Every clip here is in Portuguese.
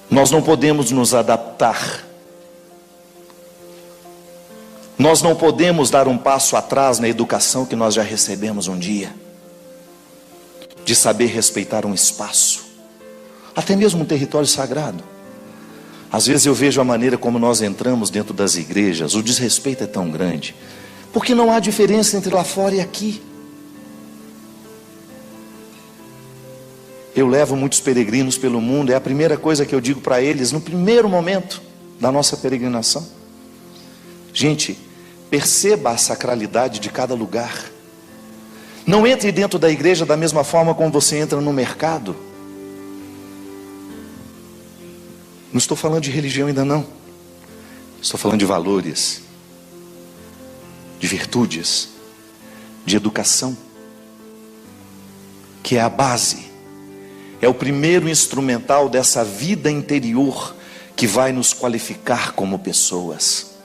Nós não podemos nos adaptar. Nós não podemos dar um passo atrás na educação que nós já recebemos um dia, de saber respeitar um espaço, até mesmo um território sagrado. Às vezes eu vejo a maneira como nós entramos dentro das igrejas, o desrespeito é tão grande, porque não há diferença entre lá fora e aqui. Eu levo muitos peregrinos pelo mundo, é a primeira coisa que eu digo para eles no primeiro momento da nossa peregrinação: gente, perceba a sacralidade de cada lugar. Não entre dentro da igreja da mesma forma como você entra no mercado. Não estou falando de religião ainda não. Estou falando de valores, de virtudes, de educação, que é a base, é o primeiro instrumental dessa vida interior que vai nos qualificar como pessoas.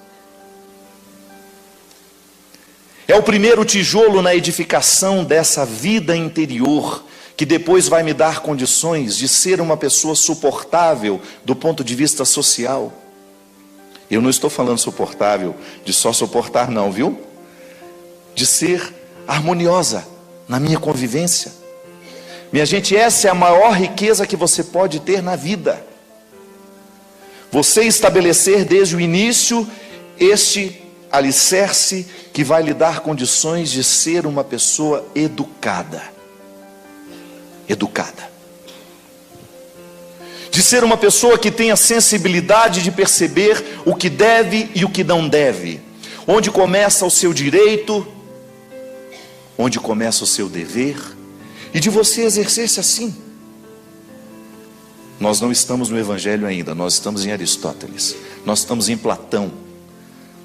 É o primeiro tijolo na edificação dessa vida interior, que depois vai me dar condições de ser uma pessoa suportável do ponto de vista social. Eu não estou falando suportável de só suportar não, viu? De ser harmoniosa na minha convivência. Minha gente, essa é a maior riqueza que você pode ter na vida. Você estabelecer desde o início este alicerce que vai lhe dar condições de ser uma pessoa educada. Educada. De ser uma pessoa que tenha sensibilidade de perceber o que deve e o que não deve. Onde começa o seu direito, onde começa o seu dever, e de você exercer-se assim. Nós não estamos no Evangelho ainda, nós estamos em Aristóteles, nós estamos em Platão,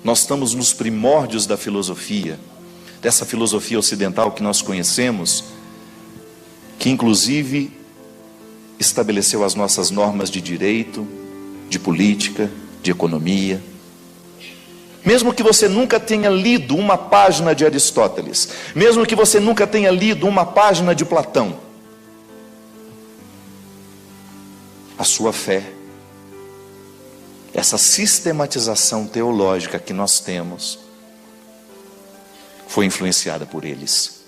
nós estamos nos primórdios da filosofia, dessa filosofia ocidental que nós conhecemos, que inclusive estabeleceu as nossas normas de direito, de política, de economia. Mesmo que você nunca tenha lido uma página de Aristóteles, mesmo que você nunca tenha lido uma página de Platão, a sua fé, essa sistematização teológica que nós temos, foi influenciada por eles.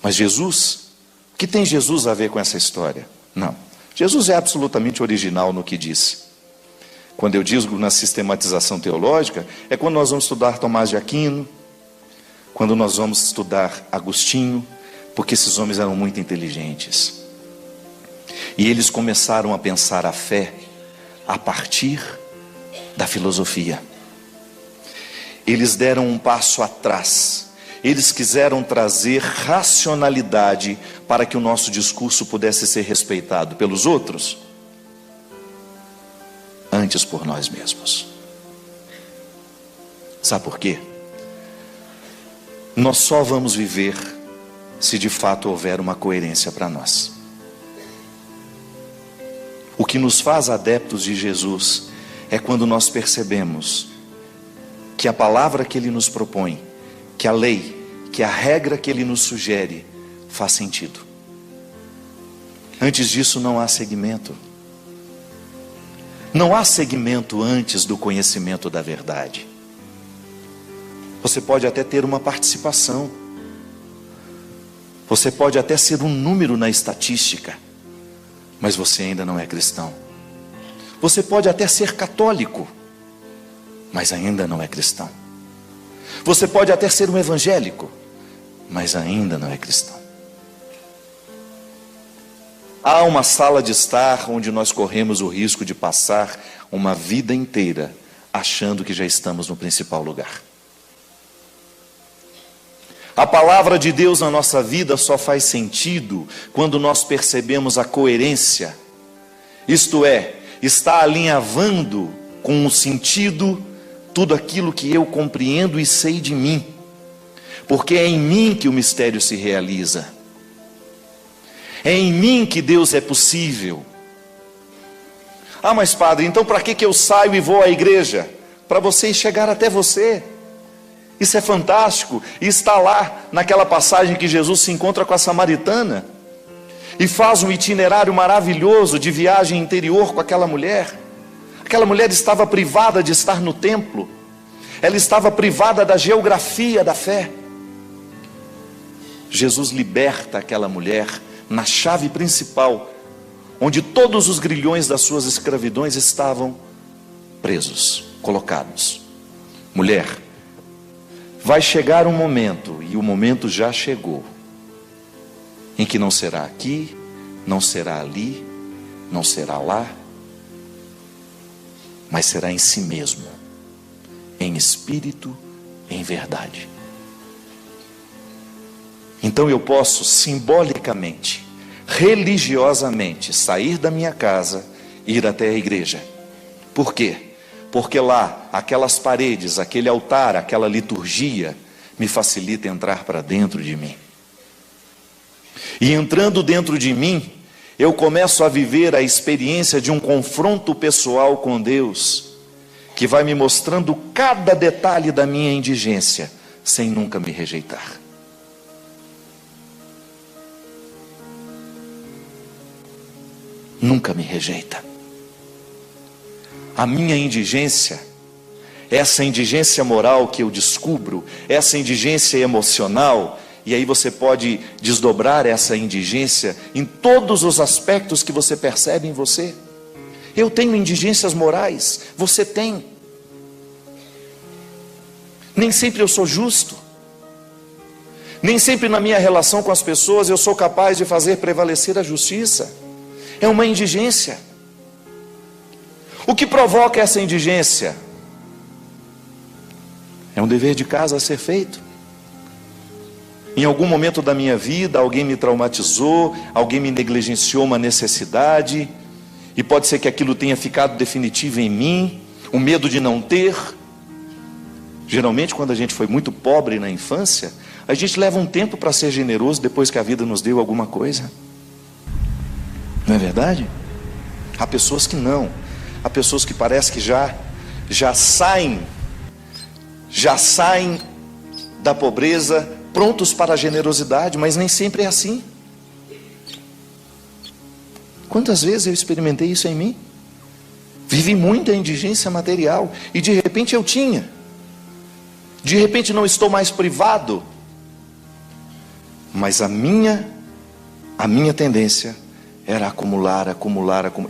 Mas Jesus, o que tem Jesus a ver com essa história? Não, Jesus é absolutamente original no que disse. Quando eu digo na sistematização teológica, é quando nós vamos estudar Tomás de Aquino, quando nós vamos estudar Agostinho, porque esses homens eram muito inteligentes. E eles começaram a pensar a fé a partir da filosofia. Eles deram um passo atrás. Eles quiseram trazer racionalidade para que o nosso discurso pudesse ser respeitado pelos outros, antes por nós mesmos. Sabe por quê? Nós só vamos viver se de fato houver uma coerência para nós. O que nos faz adeptos de Jesus é quando nós percebemos que a palavra que Ele nos propõe, que a lei, que a regra que Ele nos sugere faz sentido. Antes disso não há segmento. Não há segmento antes do conhecimento da verdade. Você pode até ter uma participação. Você pode até ser um número na estatística, mas você ainda não é cristão. Você pode até ser católico, mas ainda não é cristão. Você pode até ser um evangélico, mas ainda não é cristão. Há uma sala de estar onde nós corremos o risco de passar uma vida inteira achando que já estamos no principal lugar. A palavra de Deus na nossa vida só faz sentido quando nós percebemos a coerência. Isto é, está alinhavando com o sentido tudo aquilo que eu compreendo e sei de mim. Porque é em mim que o mistério se realiza. É em mim que Deus é possível. Ah, mas padre, então para que eu saio e vou à igreja? Para você chegar até você. Isso é fantástico. E está lá naquela passagem que Jesus se encontra com a samaritana. e faz um itinerário maravilhoso de viagem interior com aquela mulher. Aquela mulher estava privada de estar no templo, ela estava privada da geografia da fé. Jesus liberta aquela mulher na chave principal, onde todos os grilhões das suas escravidões estavam presos, colocados. Mulher, vai chegar um momento, e o momento já chegou, em que não será aqui, não será ali, não será lá, mas será em si mesmo, em espírito, em verdade. Então eu posso simbolicamente, religiosamente, sair da minha casa e ir até a igreja. Por quê? Porque lá, aquelas paredes, aquele altar, aquela liturgia, me facilita entrar para dentro de mim. E entrando dentro de mim, eu começo a viver a experiência de um confronto pessoal com Deus, que vai me mostrando cada detalhe da minha indigência, sem nunca me rejeitar. Nunca me rejeita. A minha indigência, essa indigência moral que eu descubro, essa indigência emocional, e aí você pode desdobrar essa indigência em todos os aspectos que você percebe em você. Eu tenho indigências morais, você tem. Nem sempre eu sou justo. Nem sempre na minha relação com as pessoas eu sou capaz de fazer prevalecer a justiça. É uma indigência. O que provoca essa indigência? É um dever de casa a ser feito. Em algum momento da minha vida, alguém me traumatizou, alguém me negligenciou uma necessidade, e pode ser que aquilo tenha ficado definitivo em mim, o medo de não ter. Geralmente, quando a gente foi muito pobre na infância, a gente leva um tempo para ser generoso depois que a vida nos deu alguma coisa. Não é verdade? Há pessoas que não. Há pessoas que parece que já saem da pobreza prontos para a generosidade, mas nem sempre é assim. Quantas vezes eu experimentei isso em mim? Vivi muita indigência material e de repente eu tinha. De repente não estou mais privado. Mas a minha tendência era acumular.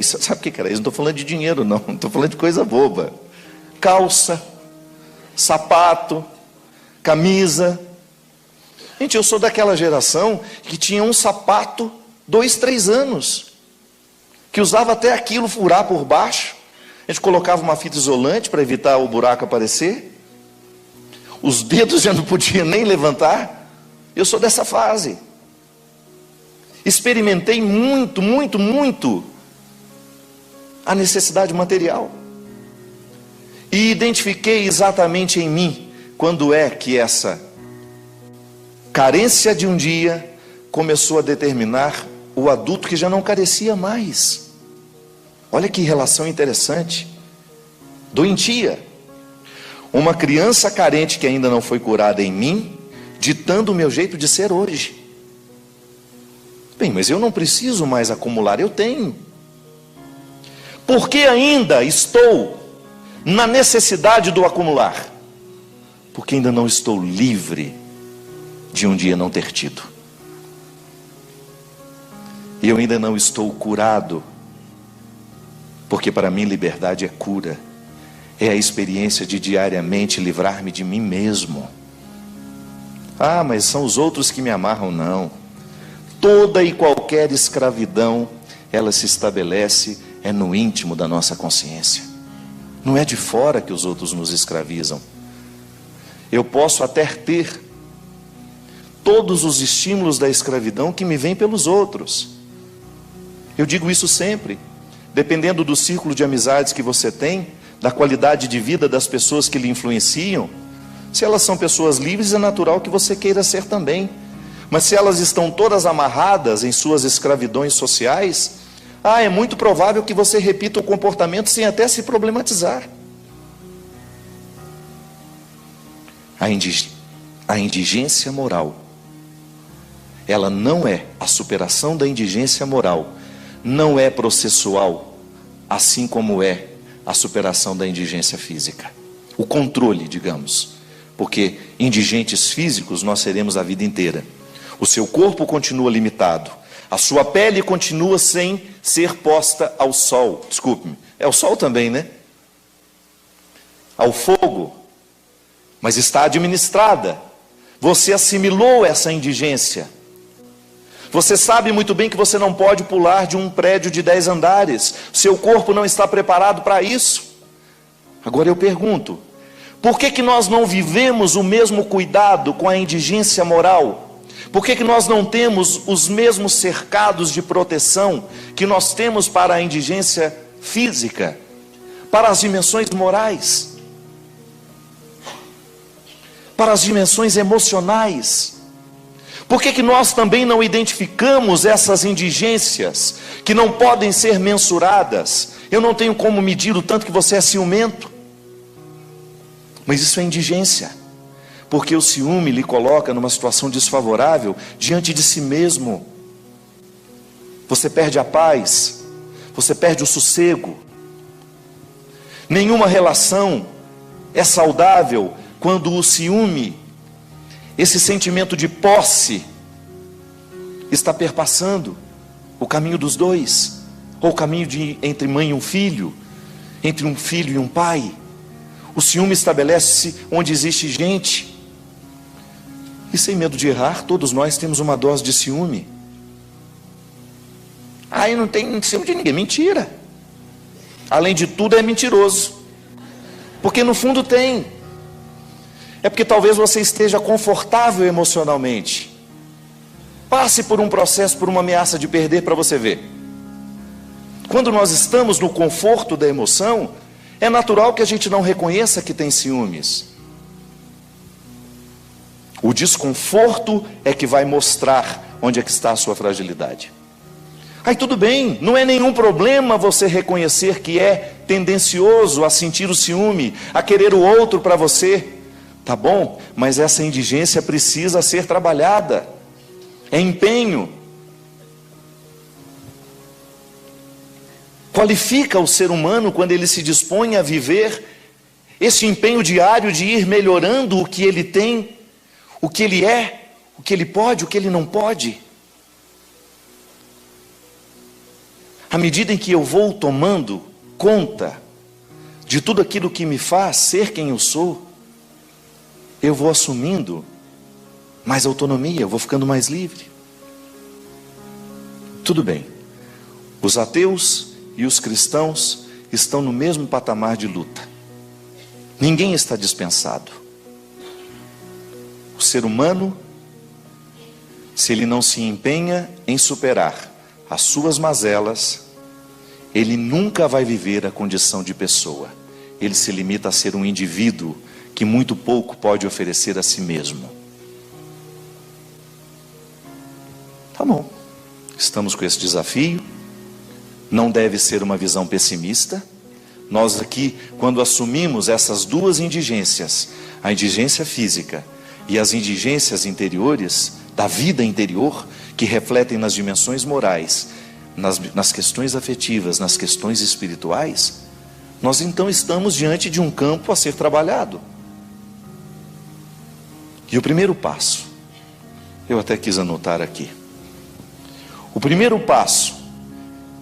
Sabe o que era isso? Não estou falando de dinheiro não estou falando de coisa boba. Calça, sapato, camisa. Gente, eu sou daquela geração que tinha um sapato 2, 3 anos, que usava até aquilo furar por baixo. A gente colocava uma fita isolante para evitar o buraco aparecer. Os dedos já não podia nem levantar. Eu sou dessa fase. Experimentei muito a necessidade material. E identifiquei exatamente em mim quando é que essa carência de um dia começou a determinar o adulto que já não carecia mais. Olha que relação interessante. Doentia. Uma criança carente que ainda não foi curada em mim, ditando o meu jeito de ser hoje. Bem, mas eu não preciso mais acumular, eu tenho. Por que ainda estou na necessidade do acumular? Porque ainda não estou livre de um dia não ter tido. E eu ainda não estou curado, porque para mim liberdade é cura. É a experiência de diariamente livrar-me de mim mesmo. Ah, mas são os outros que me amarram. Não. Toda e qualquer escravidão, ela se estabelece no íntimo da nossa consciência. Não é de fora que os outros nos escravizam. Eu posso até ter todos os estímulos da escravidão que me vêm pelos outros. Eu digo isso sempre. Dependendo do círculo de amizades que você tem, da qualidade de vida das pessoas que lhe influenciam, se elas são pessoas livres, é natural que você queira ser também. Mas se elas estão todas amarradas em suas escravidões sociais, é muito provável que você repita o comportamento sem até se problematizar. A indigência moral ela não é a superação da indigência moral, não é processual, assim como é a superação da indigência física. O controle, digamos, porque indigentes físicos nós seremos a vida inteira. O seu corpo continua limitado, a sua pele continua sem ser posta ao sol. Desculpe-me, é o sol também, né? Ao fogo, mas está administrada. Você assimilou essa indigência. Você sabe muito bem que você não pode pular de um prédio de 10 andares. Seu corpo não está preparado para isso. Agora eu pergunto, por que nós não vivemos o mesmo cuidado com a indigência moral? Por que nós não temos os mesmos cercados de proteção que nós temos para a indigência física, para as dimensões morais, para as dimensões emocionais? Por que nós também não identificamos essas indigências que não podem ser mensuradas? Eu não tenho como medir o tanto que você é ciumento, mas isso é indigência, porque o ciúme lhe coloca numa situação desfavorável diante de si mesmo. Você perde a paz, você perde o sossego. Nenhuma relação é saudável quando o ciúme, esse sentimento de posse, está perpassando o caminho dos dois, ou o caminho entre mãe e um filho, entre um filho e um pai. O ciúme estabelece-se onde existe gente. E sem medo de errar, todos nós temos uma dose de ciúme. Ah, eu não tenho ciúme de ninguém. Mentira. Além de tudo, é mentiroso. Porque no fundo tem. É porque talvez você esteja confortável emocionalmente. Passe por um processo, por uma ameaça de perder, para você ver. Quando nós estamos no conforto da emoção, é natural que a gente não reconheça que tem ciúmes. O desconforto é que vai mostrar onde é que está a sua fragilidade. Aí tudo bem, não é nenhum problema você reconhecer que é tendencioso a sentir o ciúme, a querer o outro para você. Tá bom, mas essa indigência precisa ser trabalhada. É empenho. Qualifica o ser humano quando ele se dispõe a viver esse empenho diário de ir melhorando o que ele tem, o que ele é, o que ele pode, o que ele não pode. À medida em que eu vou tomando conta de tudo aquilo que me faz ser quem eu sou, eu vou assumindo mais autonomia, eu vou ficando mais livre. Tudo bem, os ateus e os cristãos estão no mesmo patamar de luta. Ninguém está dispensado. O ser humano, se ele não se empenha em superar as suas mazelas, ele nunca vai viver a condição de pessoa. Ele se limita a ser um indivíduo que muito pouco pode oferecer a si mesmo. Tá bom, estamos com esse desafio. Não deve ser uma visão pessimista. Nós aqui, quando assumimos essas duas indigências, a indigência física e as indigências interiores, da vida interior, que refletem nas dimensões morais, nas questões afetivas, nas questões espirituais, nós então estamos diante de um campo a ser trabalhado. E o primeiro passo, eu até quis anotar aqui, o primeiro passo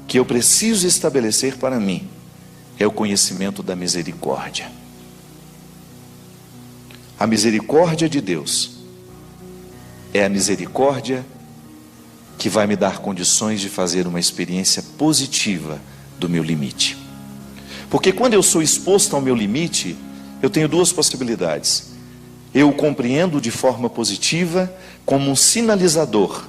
que eu preciso estabelecer para mim é o conhecimento da misericórdia. A misericórdia de Deus é a misericórdia que vai me dar condições de fazer uma experiência positiva do meu limite. Porque quando eu sou exposto ao meu limite, eu tenho duas possibilidades. Eu o compreendo de forma positiva como um sinalizador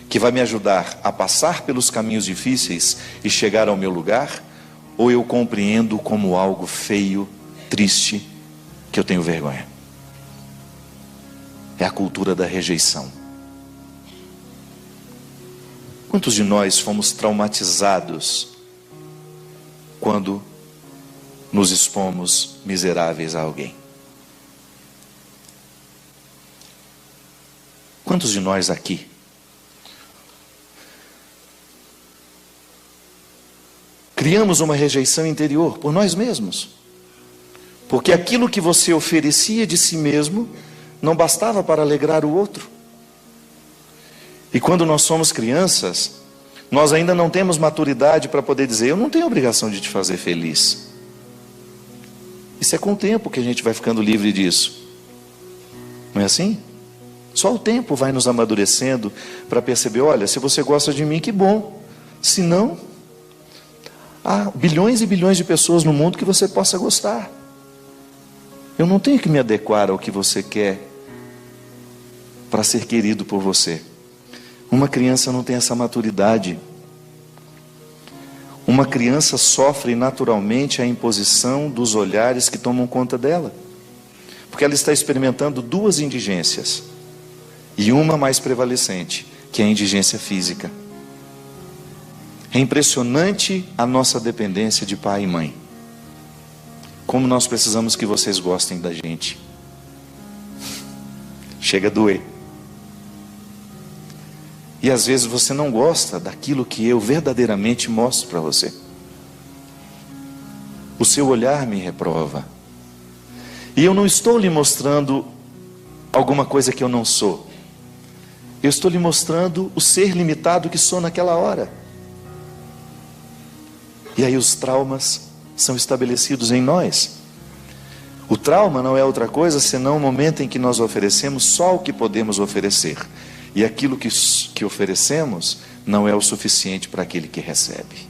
que vai me ajudar a passar pelos caminhos difíceis e chegar ao meu lugar, ou eu compreendo como algo feio, triste, que eu tenho vergonha. É a cultura da rejeição. Quantos de nós fomos traumatizados quando nos expomos miseráveis a alguém? Quantos de nós aqui Criamos uma rejeição interior por nós mesmos. Porque aquilo que você oferecia de si mesmo não bastava para alegrar o outro. E quando nós somos crianças, nós ainda não temos maturidade para poder dizer: eu não tenho obrigação de te fazer feliz. Isso é com o tempo que a gente vai ficando livre disso. Não é assim? Só o tempo vai nos amadurecendo para perceber: olha, se você gosta de mim, que bom. Se não, há bilhões e bilhões de pessoas no mundo que você possa gostar. Eu não tenho que me adequar ao que você quer para ser querido por você. Uma criança não tem essa maturidade. Uma criança sofre naturalmente a imposição dos olhares que tomam conta dela. Porque ela está experimentando duas indigências. E uma mais prevalecente, que é a indigência física. É impressionante a nossa dependência de pai e mãe. Como nós precisamos que vocês gostem da gente. Chega a doer. E às vezes você não gosta daquilo que eu verdadeiramente mostro para você. O seu olhar me reprova. E eu não estou lhe mostrando alguma coisa que eu não sou. Eu estou lhe mostrando o ser limitado que sou naquela hora. E aí os traumas são estabelecidos em nós. O trauma não é outra coisa senão o momento em que nós oferecemos só o que podemos oferecer. E aquilo que oferecemos não é o suficiente para aquele que recebe.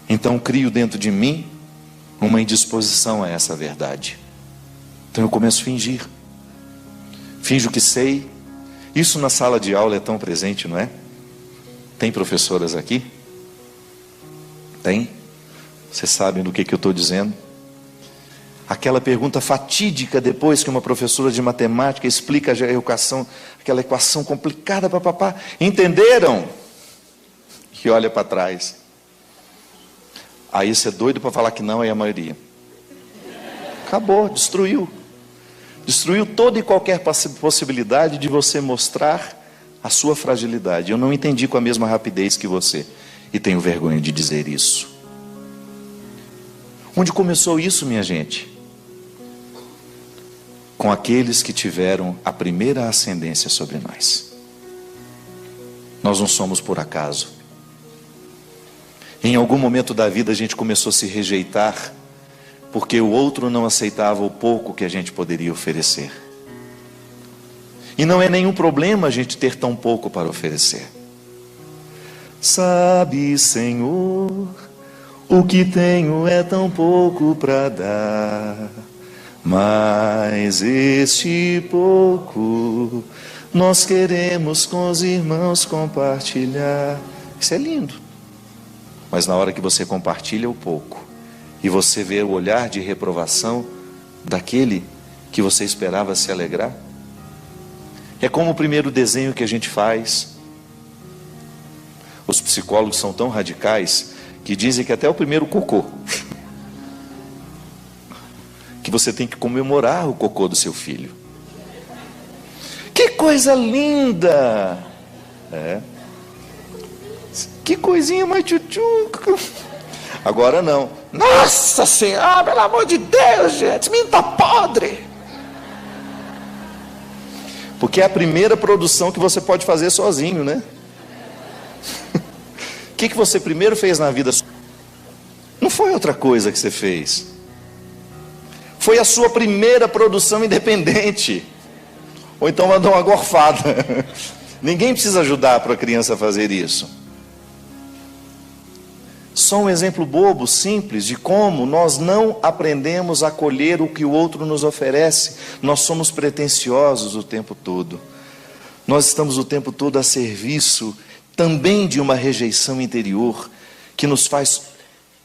Então crio dentro de mim uma indisposição a essa verdade. Então eu começo a fingir. Finjo que sei. Isso na sala de aula é tão presente, não é? Tem professoras aqui? Tem? Vocês sabem do que eu estou dizendo? Aquela pergunta fatídica depois que uma professora de matemática explica a equação, aquela equação complicada, papapá. Entenderam? E olha para trás. Aí você é doido para falar que não, é a maioria. Acabou, destruiu. Destruiu toda e qualquer possibilidade de você mostrar a sua fragilidade. Eu não entendi com a mesma rapidez que você. E tenho vergonha de dizer isso. Onde começou isso, minha gente? Com aqueles que tiveram a primeira ascendência sobre nós. Nós não somos por acaso. Em algum momento da vida a gente começou a se rejeitar, porque o outro não aceitava o pouco que a gente poderia oferecer. E não é nenhum problema a gente ter tão pouco para oferecer. Sabe, Senhor, o que tenho é tão pouco para dar, mas este pouco nós queremos com os irmãos compartilhar. Isso é lindo. Mas na hora que você compartilha o pouco e você vê o olhar de reprovação daquele que você esperava se alegrar, é como o primeiro desenho que a gente faz. Os psicólogos são tão radicais que dizem que até o primeiro cocô, que você tem que comemorar o cocô do seu filho. Que coisa linda! É. Que coisinha mais tchutchuca. Agora não. Nossa Senhora, pelo amor de Deus, gente, esse menino tá podre. Porque é a primeira produção que você pode fazer sozinho, né? O que você primeiro fez na vida? Não foi outra coisa que você fez. Foi a sua primeira produção independente. Ou então mandou uma gorfada. Ninguém precisa ajudar para a criança fazer isso. Só um exemplo bobo, simples, de como nós não aprendemos a colher o que o outro nos oferece. Nós somos pretensiosos o tempo todo. Nós estamos o tempo todo a serviço também de uma rejeição interior que nos faz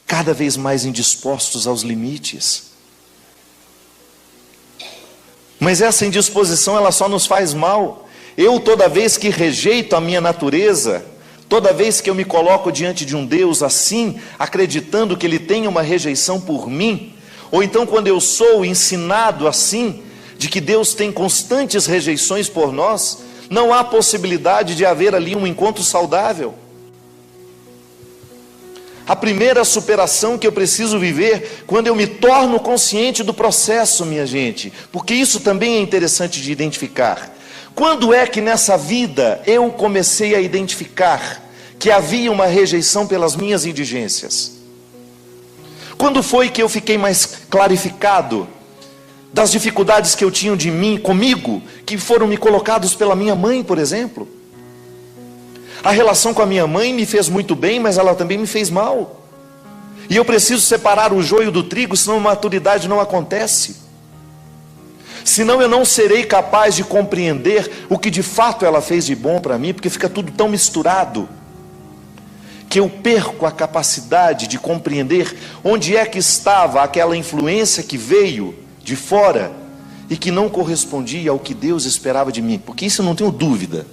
cada vez mais indispostos aos limites. Mas essa indisposição, ela só nos faz mal. Eu, toda vez que rejeito a minha natureza, toda vez que eu me coloco diante de um Deus assim, acreditando que Ele tem uma rejeição por mim, ou então quando eu sou ensinado assim, de que Deus tem constantes rejeições por nós, Não há possibilidade de haver ali um encontro saudável. A primeira superação que eu preciso viver, quando eu me torno consciente do processo, minha gente, porque isso também é interessante de identificar. Quando é que nessa vida eu comecei a identificar que havia uma rejeição pelas minhas indigências? Quando foi que eu fiquei mais clarificado das dificuldades que eu tinha de mim, comigo, que foram me colocados pela minha mãe, por exemplo? A relação com a minha mãe me fez muito bem, mas ela também me fez mal. E eu preciso separar o joio do trigo, senão a maturidade não acontece. Senão eu não serei capaz de compreender o que de fato ela fez de bom para mim, porque fica tudo tão misturado, que eu perco a capacidade de compreender onde é que estava aquela influência que veio de fora e que não correspondia ao que Deus esperava de mim. Porque isso eu não tenho dúvida.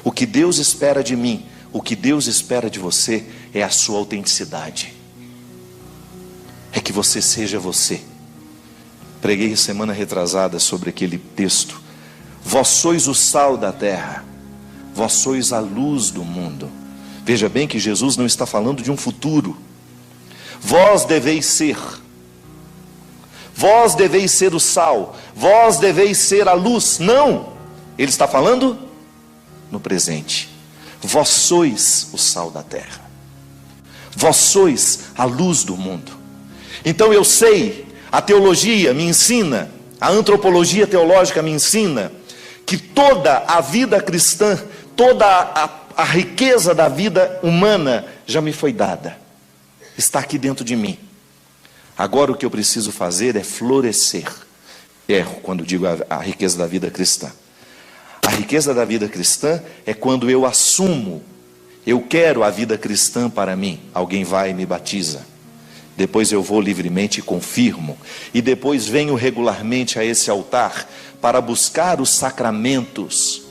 O que Deus espera de mim, o que Deus espera de você é a sua autenticidade. É que você seja você. Preguei semana retrasada sobre aquele texto. Vós sois o sal da terra, vós sois a luz do mundo. Veja bem que Jesus não está falando de um futuro. Vós deveis ser. Vós deveis ser o sal. Vós deveis ser a luz. Não. Ele está falando no presente. Vós sois o sal da terra. Vós sois a luz do mundo. Então eu sei, a teologia me ensina, a antropologia teológica me ensina, que toda a vida cristã, toda a riqueza da vida humana já me foi dada. Está aqui dentro de mim. Agora o que eu preciso fazer é florescer. Erro quando digo a riqueza da vida cristã. A riqueza da vida cristã é quando eu assumo, eu quero a vida cristã para mim. Alguém vai e me batiza. Depois eu vou livremente e confirmo. E depois venho regularmente a esse altar para buscar os sacramentos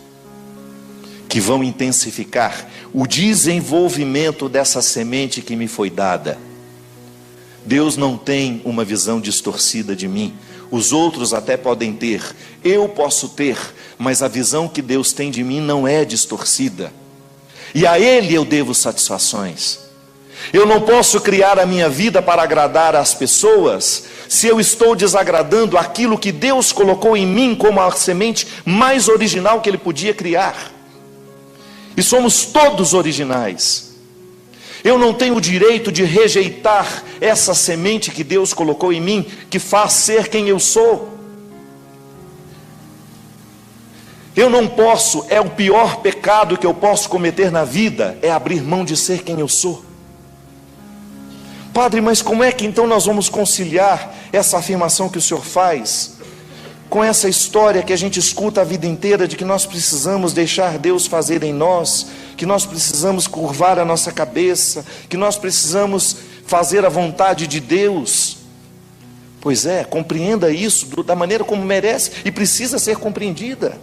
que vão intensificar o desenvolvimento dessa semente que me foi dada. Deus não tem uma visão distorcida de mim. Os outros até podem ter, eu posso ter, mas a visão que Deus tem de mim não é distorcida. E a Ele eu devo satisfações. Eu não posso criar a minha vida para agradar as pessoas, se eu estou desagradando aquilo que Deus colocou em mim como a semente mais original que Ele podia criar. E somos todos originais. Eu não tenho o direito de rejeitar essa semente que Deus colocou em mim, que faz ser quem eu sou. Eu não posso, é o pior pecado que eu posso cometer na vida, é abrir mão de ser quem eu sou. Padre, mas como é que então nós vamos conciliar essa afirmação que o senhor faz com essa história que a gente escuta a vida inteira de que nós precisamos deixar Deus fazer em nós, que nós precisamos curvar a nossa cabeça, que nós precisamos fazer a vontade de Deus? Pois é, compreenda isso da maneira como merece e precisa ser compreendida.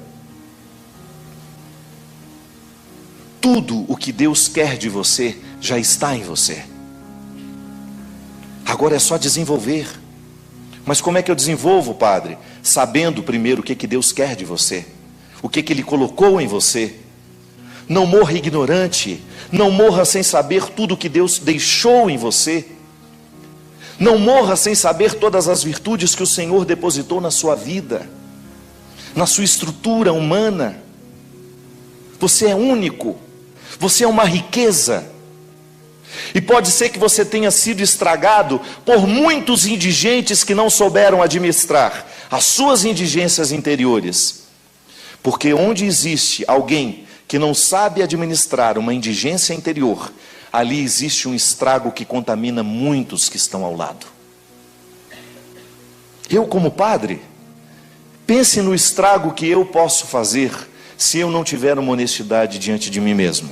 Tudo o que Deus quer de você já está em você. Agora é só desenvolver. Mas como é que eu desenvolvo, Padre? Sabendo primeiro o que Deus quer de você, o que Ele colocou em você. Não morra ignorante, não morra sem saber tudo o que Deus deixou em você. Não morra sem saber todas as virtudes que o Senhor depositou na sua vida, na sua estrutura humana. Você é único, você é uma riqueza. E pode ser que você tenha sido estragado por muitos indigentes que não souberam administrar as suas indigências interiores. Porque onde existe alguém que não sabe administrar uma indigência interior, ali existe um estrago que contamina muitos que estão ao lado. Eu, como padre, pense no estrago que eu posso fazer se eu não tiver uma honestidade diante de mim mesmo.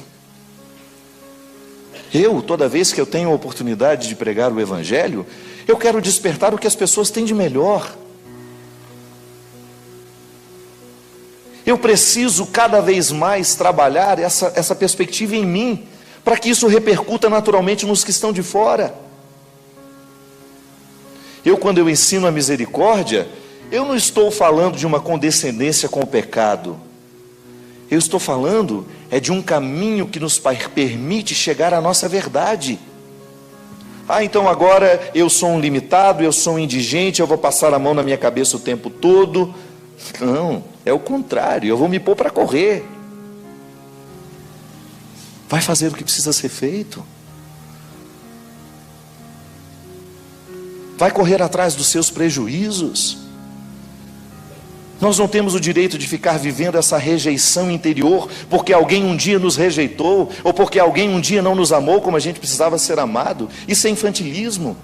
Eu, toda vez que eu tenho a oportunidade de pregar o Evangelho, eu quero despertar o que as pessoas têm de melhor. Eu preciso cada vez mais trabalhar essa perspectiva em mim, para que isso repercuta naturalmente nos que estão de fora. Quando eu ensino a misericórdia, eu não estou falando de uma condescendência com o pecado. Eu estou falando de um caminho que nos permite chegar à nossa verdade. Então agora eu sou um limitado, eu sou um indigente, eu vou passar a mão na minha cabeça o tempo todo. Não, é o contrário, eu vou me pôr para correr. Vai fazer o que precisa ser feito. Vai correr atrás dos seus prejuízos. Nós não temos o direito de ficar vivendo essa rejeição interior, porque alguém um dia nos rejeitou, ou porque alguém um dia não nos amou como a gente precisava ser amado. Isso é infantilismo.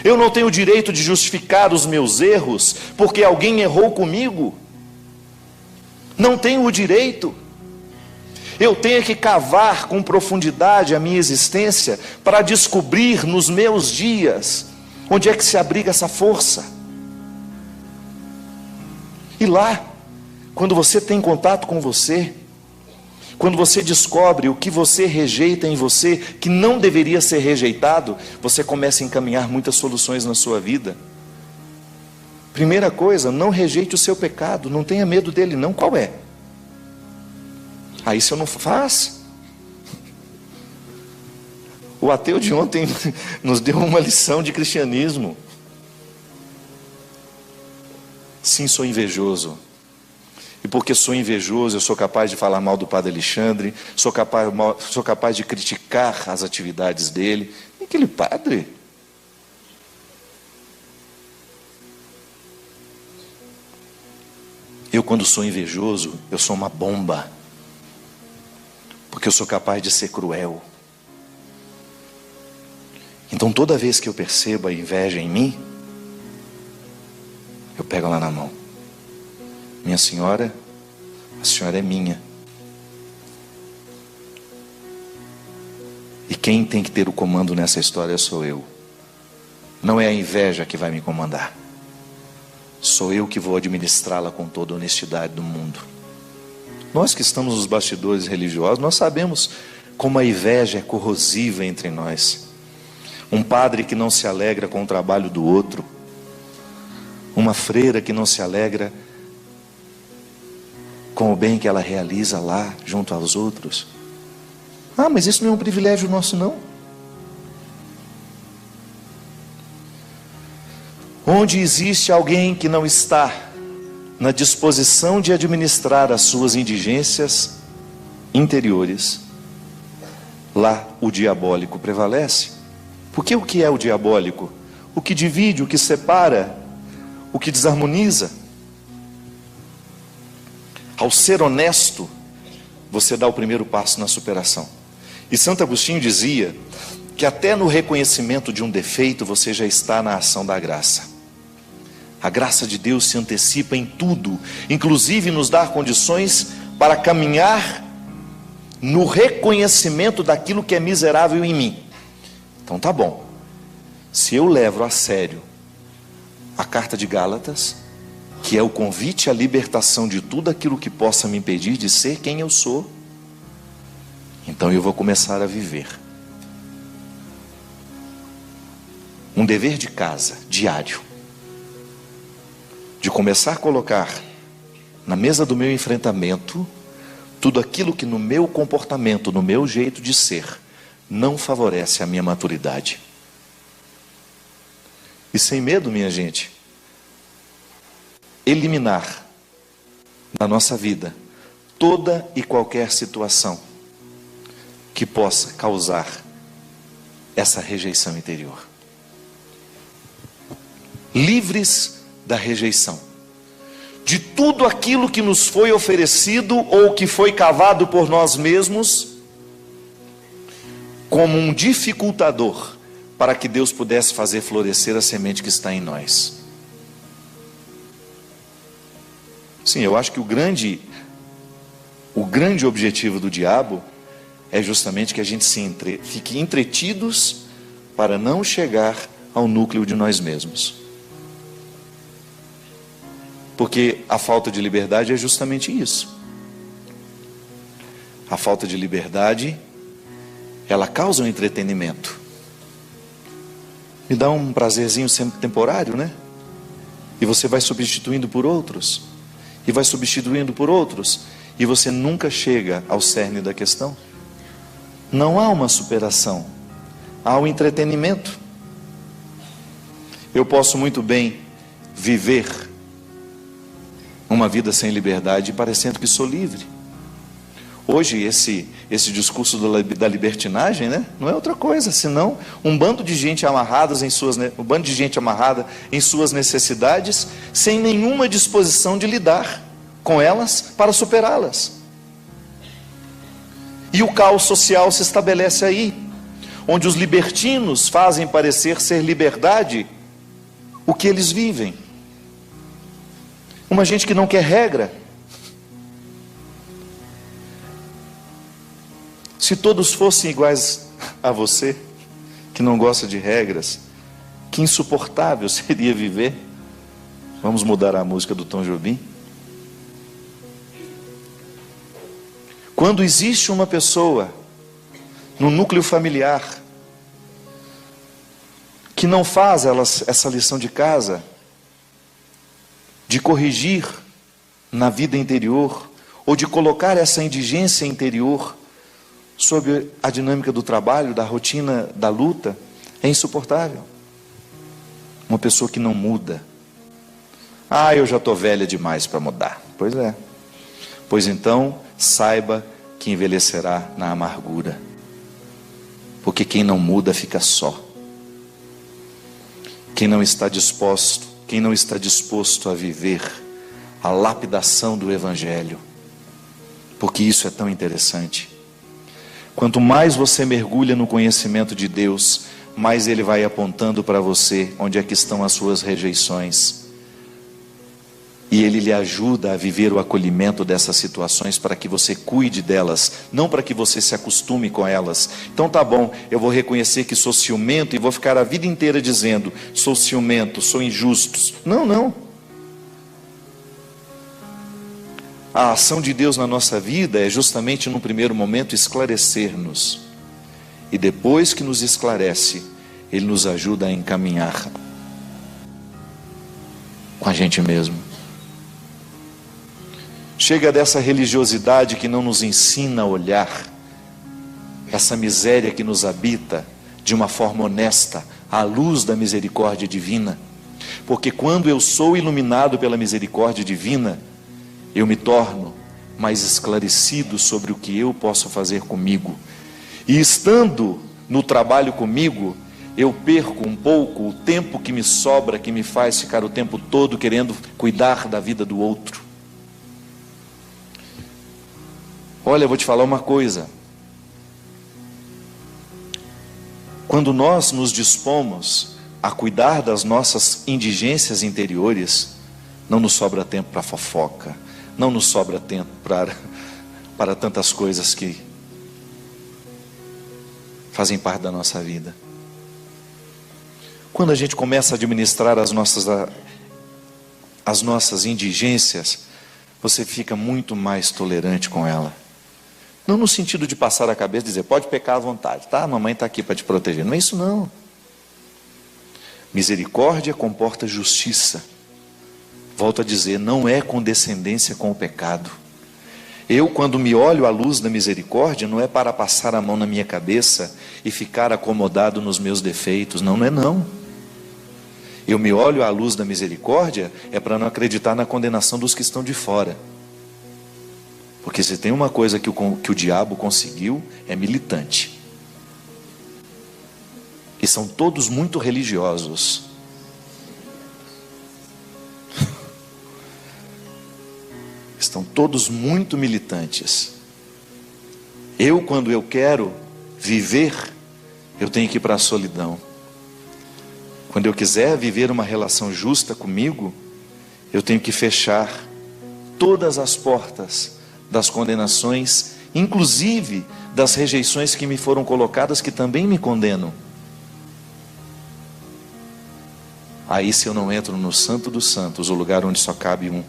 Eu não tenho o direito de justificar os meus erros, porque alguém errou comigo. Não tenho o direito. Eu tenho que cavar com profundidade a minha existência, para descobrir nos meus dias, onde é que se abriga essa força. E lá, quando você tem contato com você, quando você descobre o que você rejeita em você, que não deveria ser rejeitado, você começa a encaminhar muitas soluções na sua vida. Primeira coisa, não rejeite o seu pecado, não tenha medo dele não. Qual é? Isso eu não faço. O ateu de ontem nos deu uma lição de cristianismo. Sim, sou invejoso. E porque sou invejoso, eu sou capaz de falar mal do Padre Alexandre, sou capaz de criticar as atividades dele. E aquele padre? Eu, quando sou invejoso, eu sou uma bomba. Porque eu sou capaz de ser cruel. Então, toda vez que eu percebo a inveja em mim, eu pego ela na mão. Minha senhora, a senhora é minha. E quem tem que ter o comando nessa história sou eu. Não é a inveja que vai me comandar. Sou eu que vou administrá-la com toda a honestidade do mundo. Nós que estamos nos bastidores religiosos, nós sabemos como a inveja é corrosiva entre nós. Um padre que não se alegra com o trabalho do outro. Uma freira que não se alegra com o bem que ela realiza lá, junto aos outros. Mas isso não é um privilégio nosso, não. Onde existe alguém que não está na disposição de administrar as suas indigências interiores, lá o diabólico prevalece. Porque o que é o diabólico? O que divide, o que separa, o que desarmoniza. Ao ser honesto, você dá o primeiro passo na superação. E Santo Agostinho dizia que até no reconhecimento de um defeito você já está na ação da graça. A graça de Deus se antecipa em tudo, inclusive nos dar condições para caminhar no reconhecimento daquilo que é miserável em mim. Então tá bom, se eu levo a sério a carta de Gálatas, que é o convite à libertação de tudo aquilo que possa me impedir de ser quem eu sou, então eu vou começar a viver um dever de casa, diário, de começar a colocar na mesa do meu enfrentamento tudo aquilo que no meu comportamento, no meu jeito de ser, não favorece a minha maturidade. E sem medo, minha gente, eliminar da nossa vida toda e qualquer situação que possa causar essa rejeição interior. Livres da rejeição de tudo aquilo que nos foi oferecido ou que foi cavado por nós mesmos como um dificultador para que Deus pudesse fazer florescer a semente que está em nós. Sim, eu acho que o grande objetivo do diabo é justamente que a gente fique entretidos para não chegar ao núcleo de nós mesmos. Porque a falta de liberdade é justamente isso. A falta de liberdade, ela causa um entretenimento. Me dá um prazerzinho sempre temporário, né? E você vai substituindo por outros. E vai substituindo por outros. e você nunca chega ao cerne da questão. Não há uma superação, há um entretenimento. Eu posso muito bem viver uma vida sem liberdade, parecendo que sou livre. Hoje esse discurso da libertinagem, né, não é outra coisa senão um bando de gente amarrada em suas necessidades, sem nenhuma disposição de lidar com elas para superá-las. E o caos social se estabelece aí, onde os libertinos fazem parecer ser liberdade o que eles vivem. Uma gente que não quer regra. Se todos fossem iguais a você, que não gosta de regras, que insuportável seria viver. Vamos mudar a música do Tom Jobim. Quando existe uma pessoa no núcleo familiar que não faz essa lição de casa, de corrigir na vida interior, ou de colocar essa indigência interior sob a dinâmica do trabalho, da rotina, da luta, é insuportável. Uma pessoa que não muda. Ah, eu já estou velha demais para mudar. Pois é. Pois então, saiba que envelhecerá na amargura. Porque quem não muda fica só. Quem não está disposto a viver a lapidação do Evangelho. Porque isso é tão interessante. Quanto mais você mergulha no conhecimento de Deus, mais Ele vai apontando para você onde é que estão as suas rejeições. E Ele lhe ajuda a viver o acolhimento dessas situações para que você cuide delas, não para que você se acostume com elas. Então tá bom, eu vou reconhecer que sou ciumento e vou ficar a vida inteira dizendo, sou ciumento, sou injusto. Não, não. A ação de Deus na nossa vida é justamente, num primeiro momento, esclarecer-nos. E depois que nos esclarece, Ele nos ajuda a encaminhar com a gente mesmo. Chega dessa religiosidade que não nos ensina a olhar essa miséria que nos habita de uma forma honesta, à luz da misericórdia divina. Porque quando eu sou iluminado pela misericórdia divina, eu me torno mais esclarecido sobre o que eu posso fazer comigo. E estando no trabalho comigo, eu perco um pouco o tempo que me sobra, que me faz ficar o tempo todo querendo cuidar da vida do outro. Olha, eu vou te falar uma coisa. Quando nós nos dispomos a cuidar das nossas indigências interiores, não nos sobra tempo para fofoca, não nos sobra tempo para tantas coisas que fazem parte da nossa vida. Quando a gente começa a administrar as nossas indigências, você fica muito mais tolerante com ela. Não no sentido de passar a cabeça e dizer, pode pecar à vontade, tá? A mamãe está aqui para te proteger. Não é isso não. Misericórdia comporta justiça. Volto a dizer, não é condescendência com o pecado. Eu, quando me olho à luz da misericórdia, não é para passar a mão na minha cabeça e ficar acomodado nos meus defeitos. Não, não é não. Eu me olho à luz da misericórdia, é para não acreditar na condenação dos que estão de fora. Porque se tem uma coisa que o diabo conseguiu, é militante. E são todos muito religiosos. Estão todos muito militantes. Eu, quando eu quero viver, eu tenho que ir para a solidão. Quando eu quiser viver uma relação justa comigo, eu tenho que fechar todas as portas das condenações, inclusive das rejeições que me foram colocadas, que também me condenam. Aí, se eu não entro no Santo dos Santos, o lugar onde só cabe um,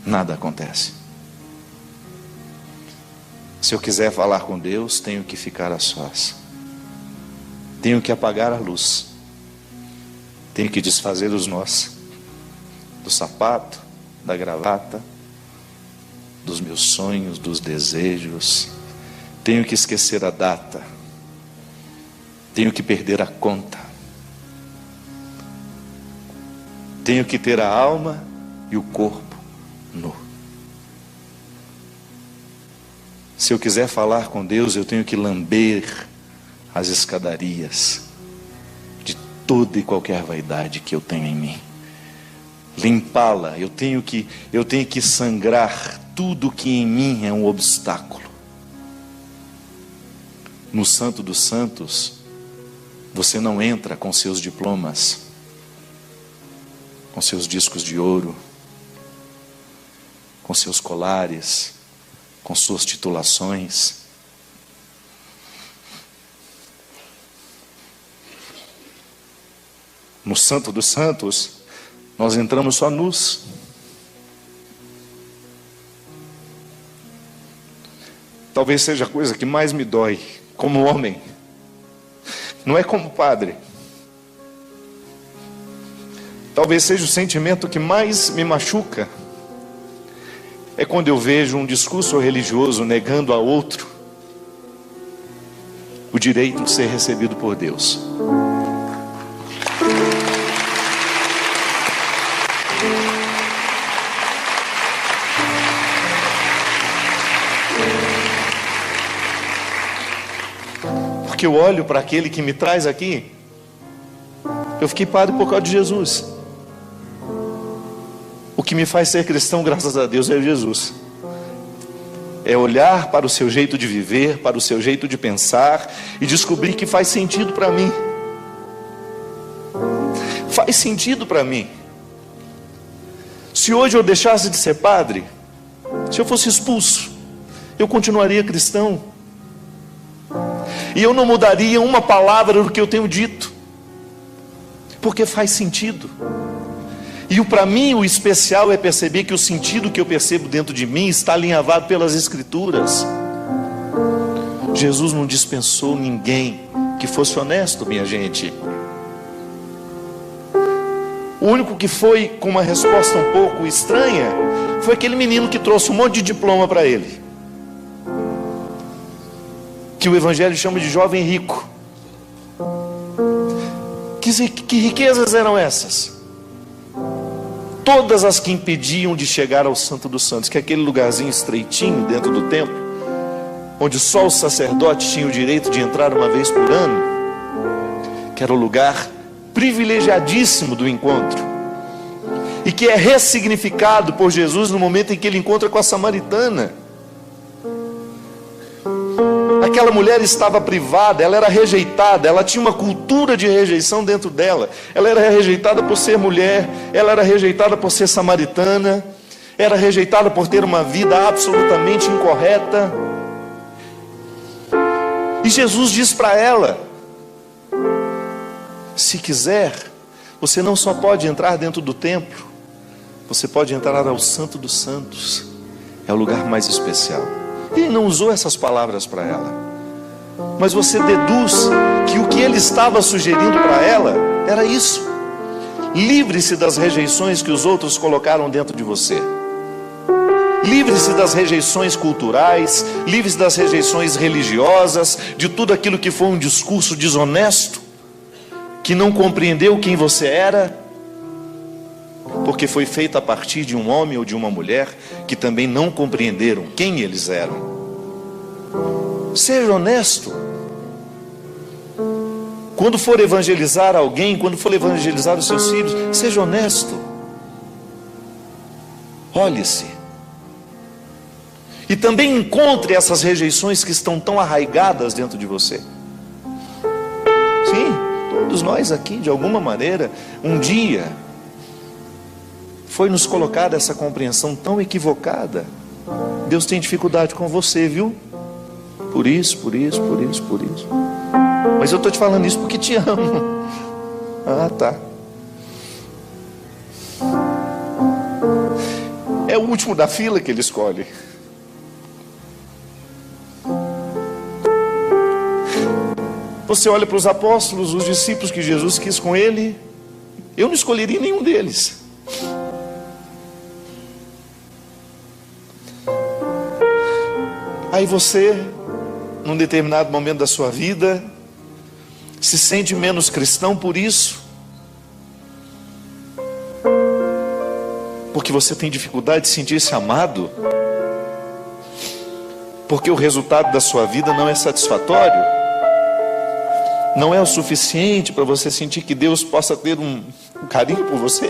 nada acontece. Se eu quiser falar com Deus, tenho que ficar a sós. Tenho que apagar a luz. Tenho que desfazer os nós do sapato, da gravata, dos meus sonhos, dos desejos. Tenho que esquecer a data. Tenho que perder a conta. Tenho que ter a alma e o corpo nu. Se eu quiser falar com Deus, eu tenho que lamber as escadarias de toda e qualquer vaidade que eu tenho em mim. Limpá-la, eu tenho que sangrar tudo que em mim é um obstáculo. No Santo dos Santos, você não entra com seus diplomas, com seus discos de ouro, com seus colares, com suas titulações. No Santo dos Santos, nós entramos só nus. Talvez seja a coisa que mais me dói como homem, não é como padre. Talvez seja o sentimento que mais me machuca, é quando eu vejo um discurso religioso negando a outro o direito de ser recebido por Deus. Porque eu olho para aquele que me traz aqui. Eu fiquei padre por causa de Jesus. O que me faz ser cristão, graças a Deus, é Jesus. É olhar para o seu jeito de viver, para o seu jeito de pensar e descobrir que faz sentido para mim. Faz sentido para mim. Se hoje eu deixasse de ser padre, se eu fosse expulso, eu continuaria cristão. E eu não mudaria uma palavra do que eu tenho dito, porque faz sentido. E para mim o especial é perceber que o sentido que eu percebo dentro de mim está alinhavado pelas Escrituras. Jesus não dispensou ninguém que fosse honesto, minha gente. O único que foi com uma resposta um pouco estranha foi aquele menino que trouxe um monte de diploma para ele, que o Evangelho chama de jovem rico. Que riquezas eram essas? Todas as que impediam de chegar ao Santo dos Santos, que é aquele lugarzinho estreitinho dentro do templo, onde só os sacerdotes tinham o direito de entrar uma vez por ano, que era o lugar privilegiadíssimo do encontro, e que é ressignificado por Jesus no momento em que ele encontra com a samaritana. Aquela mulher estava privada, ela era rejeitada, ela tinha uma cultura de rejeição dentro dela. Ela era rejeitada por ser mulher, ela era rejeitada por ser samaritana, era rejeitada por ter uma vida absolutamente incorreta. E Jesus diz para ela: se quiser, você não só pode entrar dentro do templo, você pode entrar ao Santo dos Santos. É o lugar mais especial. Ele não usou essas palavras para ela, mas você deduz que o que ele estava sugerindo para ela era isso: livre-se das rejeições que os outros colocaram dentro de você. Livre-se das rejeições culturais, livre-se das rejeições religiosas, de tudo aquilo que foi um discurso desonesto, que não compreendeu quem você era, porque foi feito a partir de um homem ou de uma mulher que também não compreenderam quem eles eram. Seja honesto. Quando for evangelizar alguém, quando for evangelizar os seus filhos, seja honesto. Olhe-se. E também encontre essas rejeições que estão tão arraigadas dentro de você. Sim, todos nós aqui, de alguma maneira, um dia foi nos colocada essa compreensão tão equivocada. Deus tem dificuldade com você, viu? Por isso. Mas eu estou te falando isso porque te amo. Ah, tá. É o último da fila que ele escolhe. Você olha para os apóstolos, os discípulos que Jesus quis com ele. Eu não escolheria nenhum deles. Aí você, num determinado momento da sua vida, se sente menos cristão por isso, porque você tem dificuldade de sentir-se amado, porque o resultado da sua vida não é satisfatório, não é o suficiente para você sentir que Deus possa ter um carinho por você.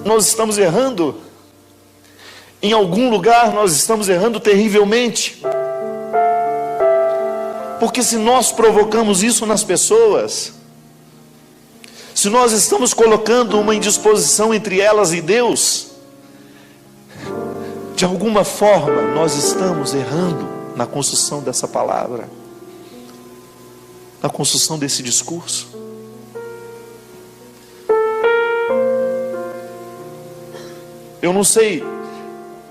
Nós estamos errando. Em algum lugar nós estamos errando terrivelmente. Porque se nós provocamos isso nas pessoas, se nós estamos colocando uma indisposição entre elas e Deus, de alguma forma nós estamos errando na construção dessa palavra, na construção desse discurso. Eu não sei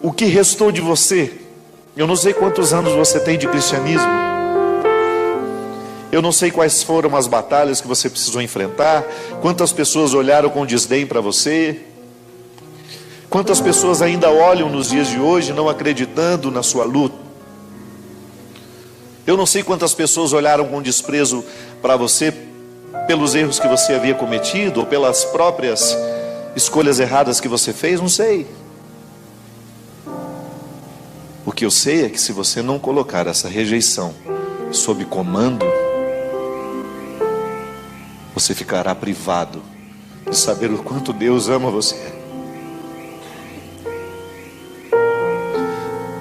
o que restou de você, eu não sei quantos anos você tem de cristianismo, eu não sei quais foram as batalhas que você precisou enfrentar, quantas pessoas olharam com desdém para você, quantas pessoas ainda olham nos dias de hoje não acreditando na sua luta. Eu não sei quantas pessoas olharam com desprezo para você pelos erros que você havia cometido, ou pelas próprias escolhas erradas que você fez, não sei. O que eu sei é que se você não colocar essa rejeição sob comando, você ficará privado de saber o quanto Deus ama você.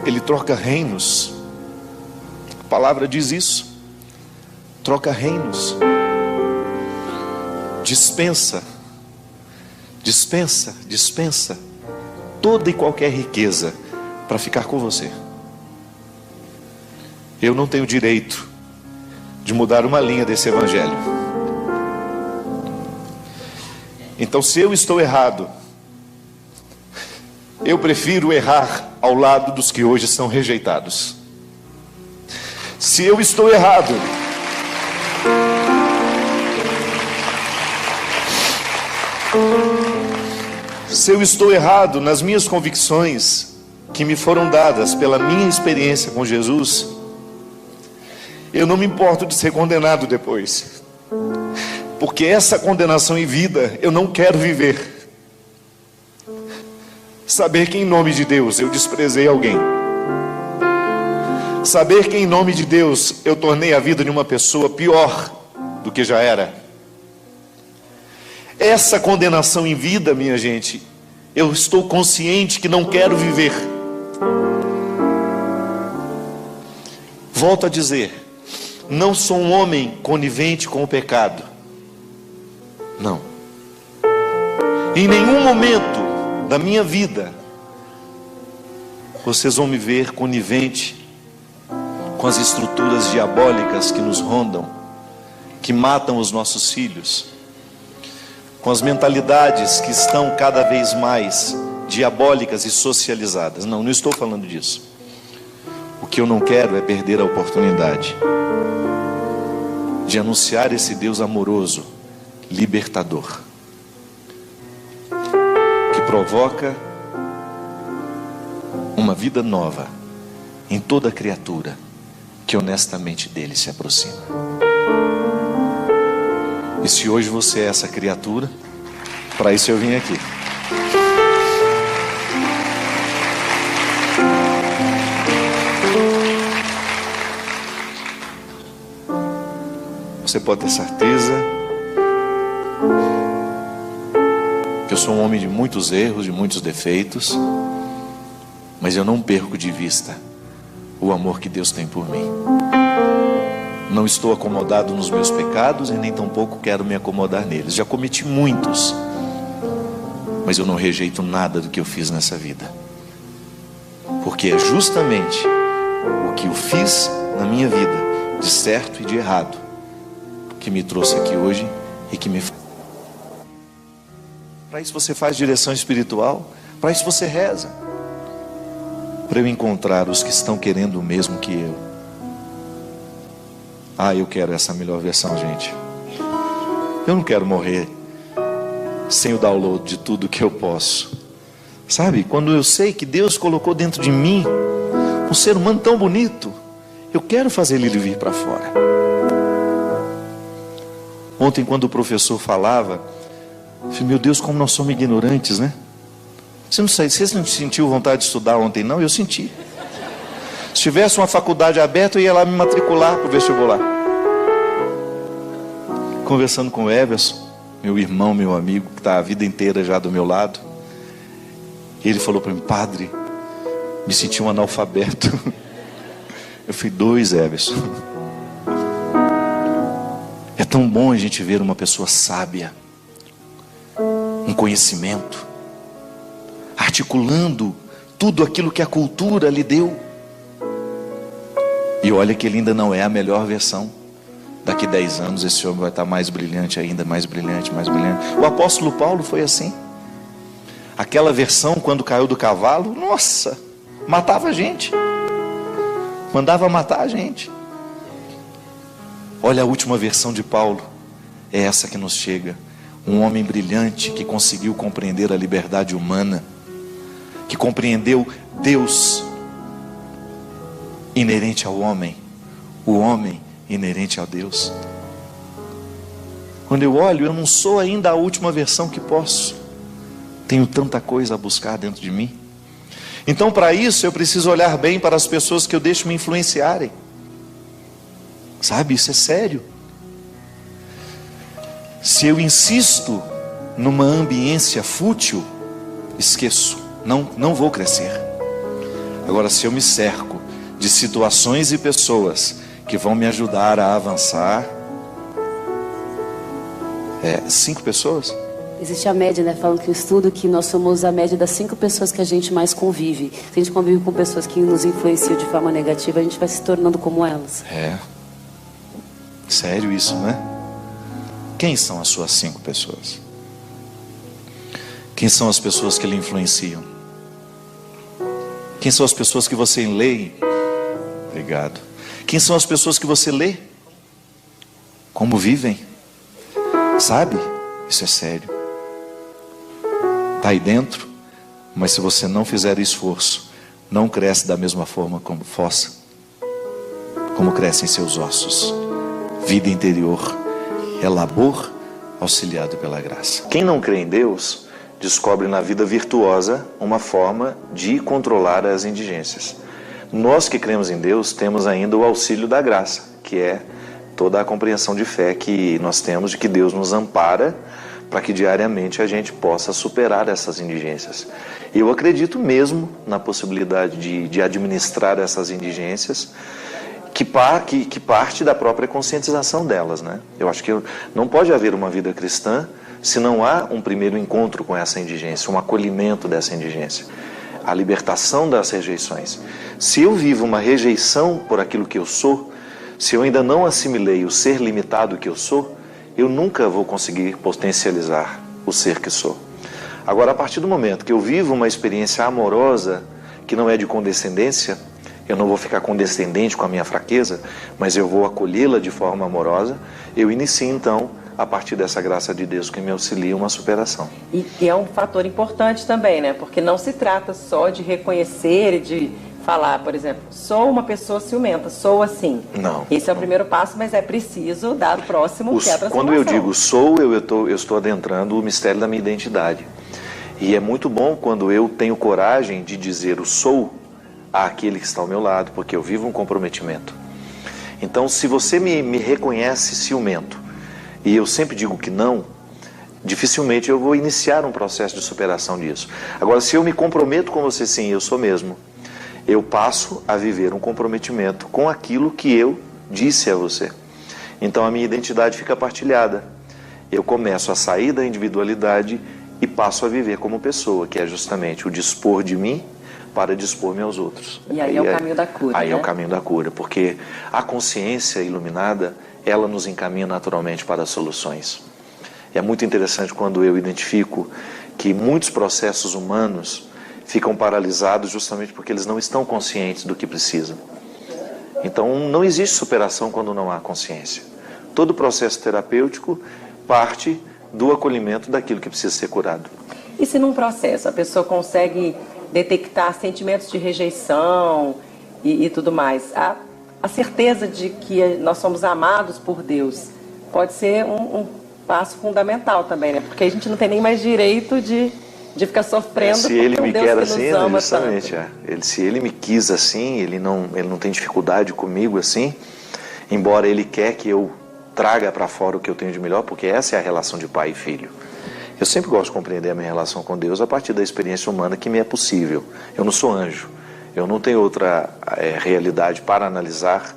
Ele troca reinos. A palavra diz isso. Troca reinos. Dispensa toda e qualquer riqueza para ficar com você. Eu não tenho direito de mudar uma linha desse evangelho. Então, se eu estou errado, eu prefiro errar ao lado dos que hoje são rejeitados. Se eu estou errado, nas minhas convicções que me foram dadas pela minha experiência com Jesus, eu não me importo de ser condenado depois, porque essa condenação em vida eu não quero viver. Saber que em nome de Deus eu desprezei alguém, saber que em nome de Deus eu tornei a vida de uma pessoa pior do que já era, essa condenação em vida, minha gente, eu estou consciente que não quero viver. Volto a dizer, não sou um homem conivente com o pecado, não. Em nenhum momento da minha vida vocês vão me ver conivente com as estruturas diabólicas que nos rondam, que matam os nossos filhos, com as mentalidades que estão cada vez mais diabólicas e socializadas. Não estou falando disso. O que eu não quero é perder a oportunidade de anunciar esse Deus amoroso, libertador, que provoca uma vida nova em toda criatura que honestamente dele se aproxima. E se hoje você é essa criatura, para isso eu vim aqui. Você pode ter certeza que eu sou um homem de muitos erros, de muitos defeitos, mas eu não perco de vista o amor que Deus tem por mim. Não estou acomodado nos meus pecados e nem tampouco quero me acomodar neles. Já cometi muitos, mas eu não rejeito nada do que eu fiz nessa vida, porque é justamente o que eu fiz na minha vida, de certo e de errado, que me trouxe aqui hoje e que me faz. Para isso você faz direção espiritual, para isso você reza, para eu encontrar os que estão querendo o mesmo que eu. Eu quero essa melhor versão, gente. Eu não quero morrer sem o download de tudo que eu posso, Sabe, quando eu sei que Deus colocou dentro de mim um ser humano tão bonito, eu quero fazer ele vir para fora. Ontem, quando o professor falava, eu falei, meu Deus, como nós somos ignorantes, né? Você não sentiu vontade de estudar ontem, não? Eu senti. Se tivesse uma faculdade aberta, eu ia lá me matricular para o vestibular. Conversando com o Everson, meu irmão, meu amigo, que está a vida inteira já do meu lado, ele falou para mim, padre, me senti um analfabeto. Eu fui 2, Everson. É tão bom a gente ver uma pessoa sábia, um conhecimento, articulando tudo aquilo que a cultura lhe deu. E olha que ele ainda não é a melhor versão. Daqui 10 anos esse homem vai estar mais brilhante ainda, mais brilhante, mais brilhante. O apóstolo Paulo foi assim. Aquela versão quando caiu do cavalo, nossa, matava a gente. Mandava matar a gente. Olha a última versão de Paulo. É essa que nos chega. Um homem brilhante que conseguiu compreender a liberdade humana, que compreendeu Deus inerente ao homem, o homem inerente a Deus. Quando eu olho, eu não sou ainda a última versão que posso. Tenho tanta coisa a buscar dentro de mim. Então, para isso, eu preciso olhar bem para as pessoas que eu deixo me influenciarem. Sabe, isso é sério. Se eu insisto numa ambiência fútil, esqueço, não vou crescer. Agora, se eu me cerco de situações e pessoas que vão me ajudar a avançar, 5 pessoas? Existe a média, né? Falando que o estudo que nós somos a média das 5 pessoas que a gente mais convive. Se a gente convive com pessoas que nos influenciam de forma negativa, a gente vai se tornando como elas. Sério isso, né? Quem são as suas 5 pessoas? Quem são as pessoas que lhe influenciam? Quem são as pessoas que você lê? Obrigado. Quem são as pessoas que você lê? Como vivem? Sabe? Isso é sério. Está aí dentro, mas se você não fizer esforço, não cresce da mesma forma como fossa, como crescem seus ossos. Vida interior é labor auxiliado pela graça. Quem não crê em Deus, descobre na vida virtuosa uma forma de controlar as indigências. Nós que cremos em Deus, temos ainda o auxílio da graça, que é toda a compreensão de fé que nós temos de que Deus nos ampara para que diariamente a gente possa superar essas indigências. Eu acredito mesmo na possibilidade de administrar essas indigências, que parte da própria conscientização delas, né? Eu acho que não pode haver uma vida cristã se não há um primeiro encontro com essa indigência, um acolhimento dessa indigência, a libertação das rejeições. Se eu vivo uma rejeição por aquilo que eu sou, se eu ainda não assimilei o ser limitado que eu sou, eu nunca vou conseguir potencializar o ser que sou. Agora, a partir do momento que eu vivo uma experiência amorosa, que não é de condescendência, eu não vou ficar condescendente com a minha fraqueza, mas eu vou acolhê-la de forma amorosa, eu inicio então, a partir dessa graça de Deus que me auxilia, uma superação. E é um fator importante também, né? Porque não se trata só de reconhecer e de falar, por exemplo, sou uma pessoa ciumenta, sou assim. Não. Esse é o primeiro passo, mas é preciso dar o próximo, que é a transformação. Quando eu digo sou, eu estou adentrando o mistério da minha identidade. E é muito bom quando eu tenho coragem de dizer o sou àquele que está ao meu lado, porque eu vivo um comprometimento. Então, se você me reconhece ciumento, e eu sempre digo que não, dificilmente eu vou iniciar um processo de superação disso. Agora, se eu me comprometo com você, sim, eu sou mesmo, eu passo a viver um comprometimento com aquilo que eu disse a você. Então a minha identidade fica partilhada. Eu começo a sair da individualidade e passo a viver como pessoa, que é justamente o dispor de mim para dispor-me aos outros. E aí é o caminho da cura. Aí é o caminho da cura, porque a consciência iluminada, ela nos encaminha naturalmente para as soluções. É muito interessante quando eu identifico que muitos processos humanos ficam paralisados justamente porque eles não estão conscientes do que precisam. Então, não existe superação quando não há consciência. Todo processo terapêutico parte do acolhimento daquilo que precisa ser curado. E se num processo a pessoa consegue detectar sentimentos de rejeição e tudo mais, a certeza de que nós somos amados por Deus pode ser um passo fundamental também, né? Porque a gente não tem nem mais direito de ficar sofrendo se ele me Deus quer que assim, nos ama justamente, tanto. se ele me quis assim, ele não tem dificuldade comigo assim, embora ele quer que eu traga para fora o que eu tenho de melhor, porque essa é a relação de pai e filho. Eu sempre gosto de compreender a minha relação com Deus a partir da experiência humana que me é possível. Eu não sou anjo, eu não tenho outra realidade para analisar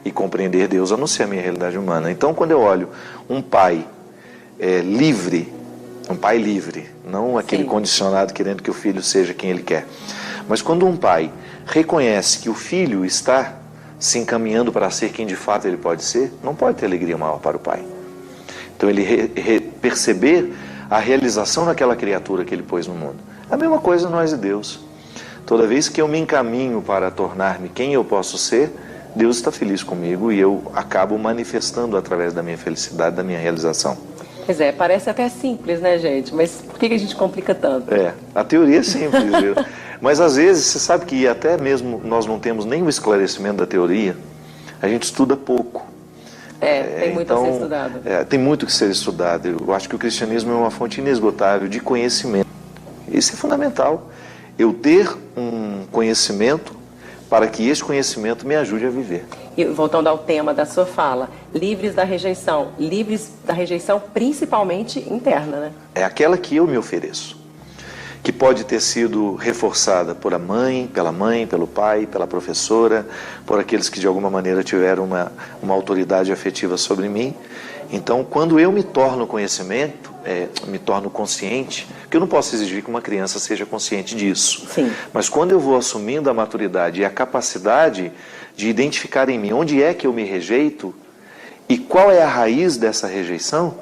e compreender Deus a não ser a minha realidade humana. Então, quando eu olho um pai livre, um pai livre, não aquele condicionado querendo que o filho seja quem ele quer, mas quando um pai reconhece que o filho está se encaminhando para ser quem de fato ele pode ser, não pode ter alegria maior para o pai. Então ele perceber a realização daquela criatura que ele pôs no mundo. A mesma coisa nós e Deus. Toda vez que eu me encaminho para tornar-me quem eu posso ser, Deus está feliz comigo e eu acabo manifestando através da minha felicidade, da minha realização. Pois é, parece até simples, né, gente? Mas por que a gente complica tanto? A teoria é simples, viu? Mas às vezes, você sabe que até mesmo nós não temos nem o esclarecimento da teoria, a gente estuda pouco. Tem muito a ser estudado. Tem muito que ser estudado. Eu acho que o cristianismo é uma fonte inesgotável de conhecimento. Isso é fundamental. Eu ter um conhecimento para que esse conhecimento me ajude a viver. E voltando ao tema da sua fala, livres da rejeição principalmente interna, né? É aquela que eu me ofereço, que pode ter sido reforçada por pela mãe, pelo pai, pela professora, por aqueles que de alguma maneira tiveram uma autoridade afetiva sobre mim. Então, quando eu me torno conhecimento, me torno consciente, porque eu não posso exigir que uma criança seja consciente disso. Sim. Mas quando eu vou assumindo a maturidade e a capacidade de identificar em mim onde é que eu me rejeito e qual é a raiz dessa rejeição,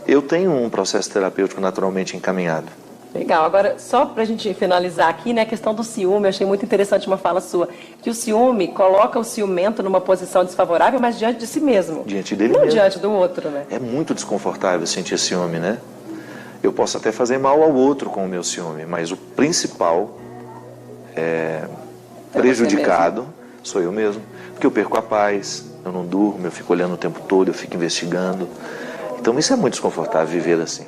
eu tenho um processo terapêutico naturalmente encaminhado. Legal. Agora, só para a gente finalizar aqui, né, a questão do ciúme, eu achei muito interessante uma fala sua, que o ciúme coloca o ciumento numa posição desfavorável, mas diante de si mesmo. Diante dele não mesmo. Diante do outro, né? É muito desconfortável sentir ciúme, né? Eu posso até fazer mal ao outro com o meu ciúme, mas o principal prejudicado sou eu mesmo, porque eu perco a paz, eu não durmo, eu fico olhando o tempo todo, eu fico investigando. Então isso é muito desconfortável viver assim.